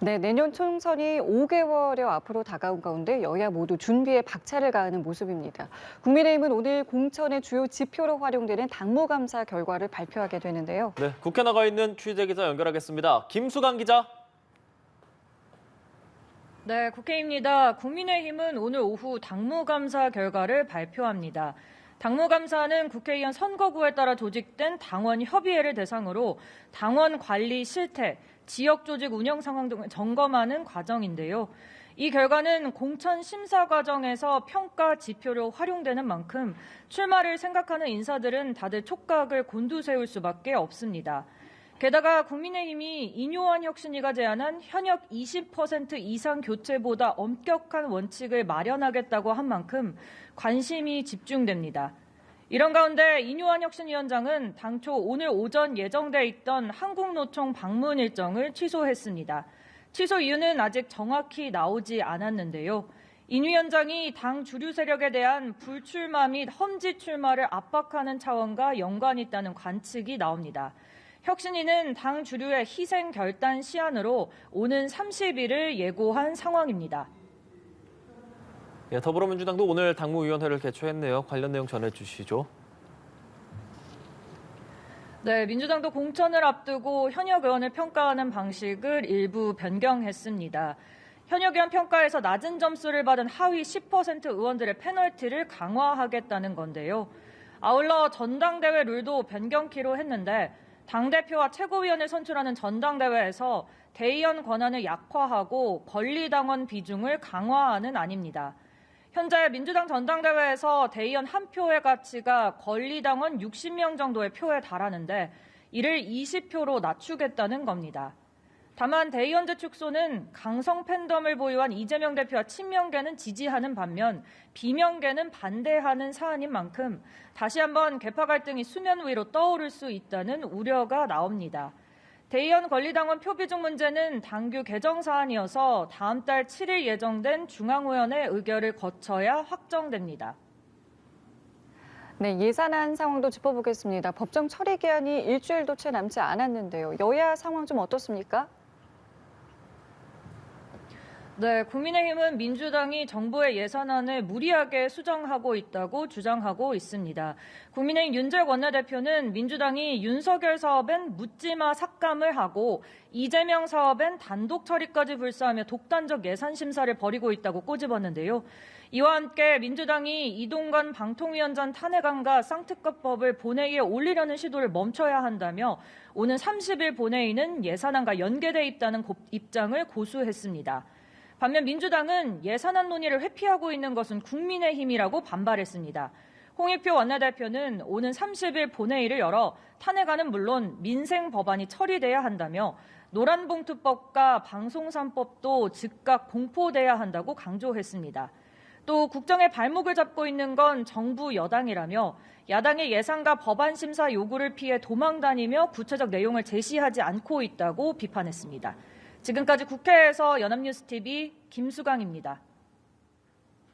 네, 내년 총선이 5개월여 앞으로 다가온 가운데 여야 모두 준비에 박차를 가하는 모습입니다. 국민의힘은 오늘 공천의 주요 지표로 활용되는 당무감사 결과를 발표하게 되는데요. 네, 국회 나가 있는 취재 기자 연결하겠습니다. 김수강 기자. 네, 국회입니다. 국민의힘은 오늘 오후 당무감사 결과를 발표합니다. 당무감사는 국회의원 선거구에 따라 조직된 당원 협의회를 대상으로 당원 관리 실태, 지역 조직 운영 상황 등을 점검하는 과정인데요. 이 결과는 공천 심사 과정에서 평가 지표로 활용되는 만큼 출마를 생각하는 인사들은 다들 촉각을 곤두세울 수밖에 없습니다. 게다가 국민의힘이 인요한 혁신위가 제안한 현역 20% 이상 교체보다 엄격한 원칙을 마련하겠다고 한 만큼 관심이 집중됩니다. 이런 가운데 인요한 혁신위원장은 당초 오늘 오전 예정돼 있던 한국노총 방문 일정을 취소했습니다. 취소 이유는 아직 정확히 나오지 않았는데요. 인 위원장이 당 주류 세력에 대한 불출마 및 험지 출마를 압박하는 차원과 연관이 있다는 관측이 나옵니다. 혁신위는 당 주류의 희생 결단 시한으로 오는 30일을 예고한 상황입니다. 예, 더불어민주당도 오늘 당무위원회를 개최했네요. 관련 내용 전해주시죠. 네, 민주당도 공천을 앞두고 현역 의원을 평가하는 방식을 일부 변경했습니다. 현역 의원 평가에서 낮은 점수를 받은 하위 10% 의원들의 페널티를 강화하겠다는 건데요. 아울러 전당대회 룰도 변경키로 했는데 당대표와 최고위원을 선출하는 전당대회에서 대의원 권한을 약화하고 권리당원 비중을 강화하는 안입니다. 현재 민주당 전당대회에서 대의원 한 표의 가치가 권리당원 60명 정도의 표에 달하는데 이를 20표로 낮추겠다는 겁니다. 다만 대의원제 축소는 강성 팬덤을 보유한 이재명 대표와 친명계는 지지하는 반면 비명계는 반대하는 사안인 만큼 다시 한번 계파 갈등이 수면 위로 떠오를 수 있다는 우려가 나옵니다. 대의원 권리당원 표비중 문제는 당규 개정 사안이어서 다음 달 7일 예정된 중앙위원회 의결을 거쳐야 확정됩니다. 네, 예산안 상황도 짚어보겠습니다. 법정 처리 기한이 일주일도 채 남지 않았는데요. 여야 상황 좀 어떻습니까? 네, 국민의힘은 민주당이 정부의 예산안을 무리하게 수정하고 있다고 주장하고 있습니다. 국민의힘 윤재욱 원내대표는 민주당이 윤석열 사업엔 묻지마 삭감을 하고 이재명 사업엔 단독 처리까지 불사하며 독단적 예산 심사를 벌이고 있다고 꼬집었는데요. 이와 함께 민주당이 이동관 방통위원장 탄핵안과 쌍특검법을 본회의에 올리려는 시도를 멈춰야 한다며 오는 30일 본회의는 예산안과 연계돼 있다는 입장을 고수했습니다. 반면 민주당은 예산안 논의를 회피하고 있는 것은 국민의힘이라고 반발했습니다. 홍익표 원내대표는 오는 30일 본회의를 열어 탄핵안은 물론 민생 법안이 처리돼야 한다며 노란봉투법과 방송3법도 즉각 공포돼야 한다고 강조했습니다. 또 국정의 발목을 잡고 있는 건 정부 여당이라며 야당의 예산과 법안 심사 요구를 피해 도망다니며 구체적 내용을 제시하지 않고 있다고 비판했습니다. 지금까지 국회에서 연합뉴스TV 김수강입니다.